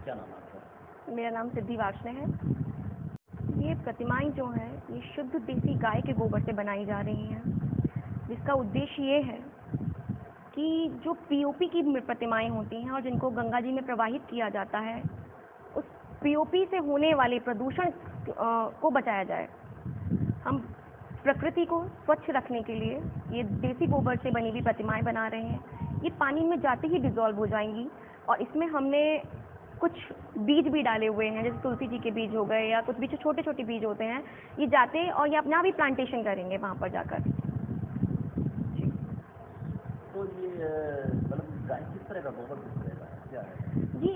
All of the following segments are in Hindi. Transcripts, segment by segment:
क्या नाम है आपका? मेरा नाम सिद्धि वार्ष्णेय है। ये प्रतिमाएं जो हैं ये शुद्ध देसी गाय के गोबर से बनाई जा रही हैं, जिसका उद्देश्य ये है कि जो पीओपी की प्रतिमाएं होती हैं और जिनको गंगा जी में प्रवाहित किया जाता है, उस पीओपी से होने वाले प्रदूषण को बचाया जाए। हम प्रकृति को स्वच्छ रखने के लिए ये देसी गोबर से बनी हुई प्रतिमाएं बना रहे हैं। ये पानी में जाते ही डिज़ोल्व हो जाएंगी और इसमें हमने कुछ बीज भी डाले हुए हैं, जैसे तुलसी जी के बीज हो गए या कुछ बीज छोटे छोटे बीज होते हैं, ये जाते हैं और ये अपना भी प्लांटेशन करेंगे वहाँ पर जाकर। तो ये मतलब गाय किस तरह का गोबर किस तरह का क्या है? जी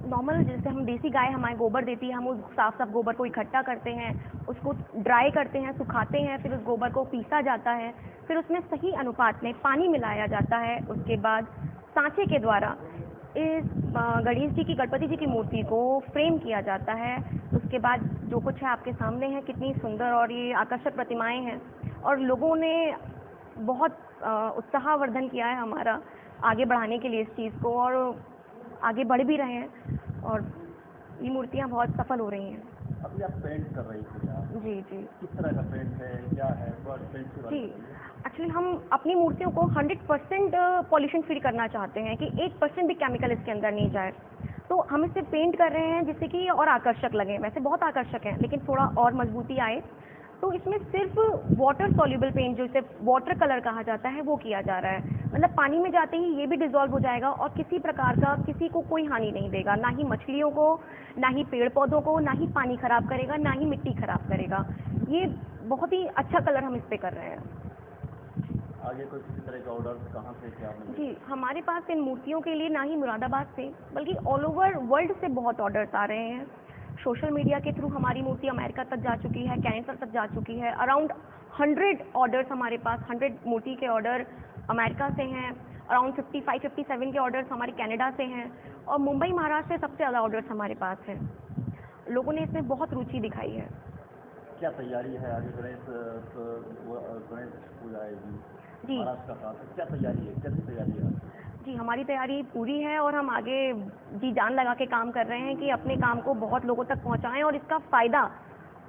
नॉर्मल जैसे हम देसी गाय हमारे गोबर देती है, हम उस साफ गोबर को इकट्ठा करते हैं, उसको ड्राई करते हैं, सुखाते हैं, फिर उस गोबर को पीसा जाता है, फिर उसमें सही अनुपात में पानी मिलाया जाता है। उसके बाद सांचे के द्वारा इस गणेश जी की, गणपति जी की मूर्ति को फ्रेम किया जाता है। उसके बाद जो कुछ है आपके सामने है, कितनी सुंदर और ये आकर्षक प्रतिमाएं हैं और लोगों ने बहुत उत्साहवर्धन किया है हमारा आगे बढ़ाने के लिए इस चीज़ को, और आगे बढ़ भी रहे हैं और ये मूर्तियाँ बहुत सफल हो रही हैं। अभी आप पेंट कर रही थी आप? जी जी। किस तरह का पेंट है, क्या है, पेंट के बारे में? एक्चुअली हम अपनी मूर्तियों को 100% पॉल्यूशन फ्री करना चाहते हैं कि 1% भी केमिकल इसके अंदर नहीं जाए, तो हम इसे पेंट कर रहे हैं जिससे कि और आकर्षक लगे। वैसे बहुत आकर्षक है लेकिन थोड़ा और मजबूती आए, तो इसमें सिर्फ वाटर सॉल्युबल पेंट, जो इसे वाटर कलर कहा जाता है, वो किया जा रहा है। मतलब पानी में जाते ही ये भी डिज़ोल्व हो जाएगा और किसी प्रकार का किसी को कोई हानि नहीं देगा, ना ही मछलियों को, ना ही पेड़ पौधों को, ना ही पानी खराब करेगा, ना ही मिट्टी खराब करेगा। ये बहुत ही अच्छा कलर हम इस पे कर रहे हैं। आगे कोई किसी तरह का ऑर्डर कहाँ से क्या मिलेगा? जी, हमारे पास इन मूर्तियों के लिए ना ही मुरादाबाद से बल्कि ऑल ओवर वर्ल्ड से बहुत ऑर्डर्स आ रहे हैं। सोशल मीडिया के थ्रू हमारी मूर्ति अमेरिका तक जा चुकी है, कनाडा तक जा चुकी है। अराउंड 100 ऑर्डर्स हमारे पास, 100 मूर्ति के ऑर्डर अमेरिका से हैं। अराउंड 55-57 के ऑर्डर्स हमारे कनाडा से हैं और मुंबई महाराष्ट्र से सबसे ज़्यादा ऑर्डर्स हमारे पास हैं। लोगों ने इसमें बहुत रुचि दिखाई है। क्या तैयारी है आगे? गणेश पूजा आएगी जी, महाराष्ट्र का साथ, क्या तैयारी है, कैसी तैयारी है? जी हमारी तैयारी पूरी है और हम आगे जी जान लगा के काम कर रहे हैं कि अपने काम को बहुत लोगों तक पहुंचाएं और इसका फ़ायदा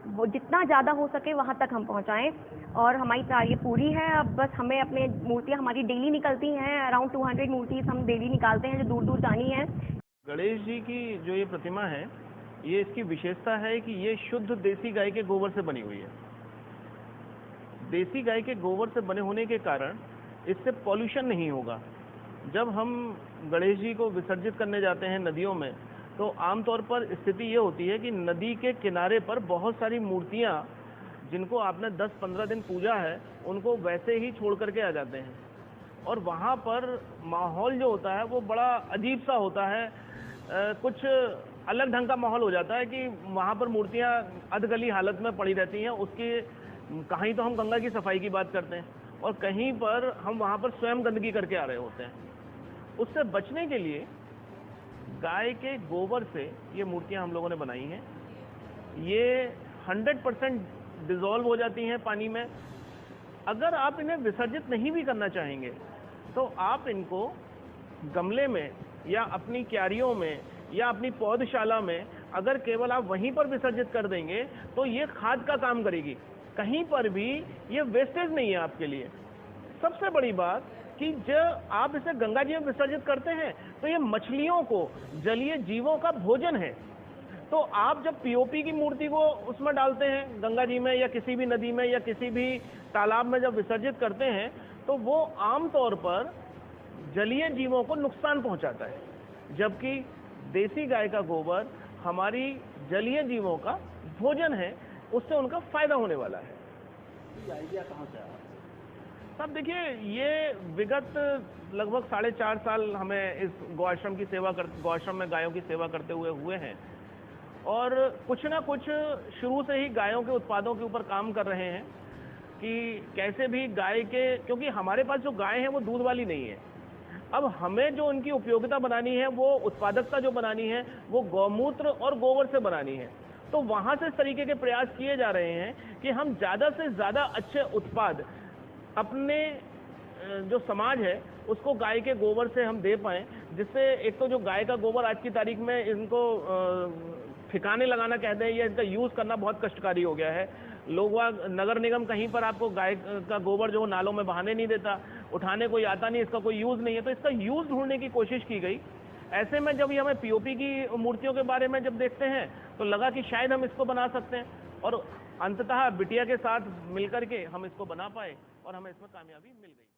वो जितना ज़्यादा हो सके वहां तक हम पहुंचाएं। और हमारी तैयारी पूरी है। अब बस हमें अपने मूर्तियां हमारी डेली निकलती हैं, अराउंड 200 मूर्तियां हम डेली निकालते हैं जो दूर दूर जानी है। गणेश जी की जो ये प्रतिमा है, ये इसकी विशेषता है कि ये शुद्ध देसी गाय के गोबर से बनी हुई है। देसी गाय के गोबर से बने होने के कारण इससे पॉल्यूशन नहीं होगा। जब हम गणेश जी को विसर्जित करने जाते हैं नदियों में, तो आमतौर पर स्थिति ये होती है कि नदी के किनारे पर बहुत सारी मूर्तियाँ जिनको आपने 10-15 दिन पूजा है, उनको वैसे ही छोड़ करके आ जाते हैं और वहाँ पर माहौल जो होता है वो बड़ा अजीब सा होता है। कुछ अलग ढंग का माहौल हो जाता है कि वहाँ पर मूर्तियाँ अधगली हालत में पड़ी रहती हैं। उसकी कहीं तो हम गंगा की सफाई की बात करते हैं और कहीं पर हम वहाँ पर स्वयं गंदगी करके आ रहे होते हैं। उससे बचने के लिए गाय के गोबर से ये मूर्तियां हम लोगों ने बनाई हैं। ये 100% डिज़ोल्व हो जाती हैं पानी में। अगर आप इन्हें विसर्जित नहीं भी करना चाहेंगे तो आप इनको गमले में या अपनी क्यारियों में या अपनी पौधशाला में अगर केवल आप वहीं पर विसर्जित कर देंगे तो ये खाद का काम करेगी। कहीं पर भी ये वेस्टेज नहीं है आपके लिए। सबसे बड़ी बात कि जब आप इसे गंगा जी में विसर्जित करते हैं तो ये मछलियों को, जलीय जीवों का भोजन है। तो आप जब पीओपी की मूर्ति को उसमें डालते हैं गंगा जी में या किसी भी नदी में या किसी भी तालाब में जब विसर्जित करते हैं, तो वो आमतौर पर जलीय जीवों को नुकसान पहुंचाता है, जबकि देसी गाय का गोबर हमारी जलीय जीवों का भोजन है, उससे उनका फायदा होने वाला है। ये आइडिया कहाँ से आया? साहब देखिए, ये विगत लगभग 4.5 साल हमें इस गौआश्रम में गायों की सेवा करते हुए हैं और कुछ ना कुछ शुरू से ही गायों के उत्पादों के ऊपर काम कर रहे हैं कि कैसे भी गाय के, क्योंकि हमारे पास जो गाय है वो दूध वाली नहीं है। अब हमें जो उनकी उपयोगिता बनानी है, वो उत्पादकता जो बनानी है, वो गौमूत्र और गोबर से बनानी है। तो वहाँ से इस तरीके के प्रयास किए जा रहे हैं कि हम ज़्यादा से ज़्यादा अच्छे उत्पाद अपने जो समाज है उसको गाय के गोबर से हम दे पाएँ, जिससे एक तो जो गाय का गोबर आज की तारीख में इनको ठिकाने लगाना कहते हैं या इनका यूज़ करना बहुत कष्टकारी हो गया है। लोग नगर निगम कहीं पर आपको गाय का गोबर जो नालों में बहाने नहीं देता, उठाने कोई आता नहीं, इसका कोई यूज़ नहीं है, तो इसका यूज़ ढूंढने की कोशिश की गई। ऐसे में जब ये हमें पीओपी की मूर्तियों के बारे में जब देखते हैं तो लगा कि शायद हम इसको बना सकते हैं, और अंततः बिटिया के साथ मिलकर के हम इसको बना पाए और हमें इसमें कामयाबी मिल गई।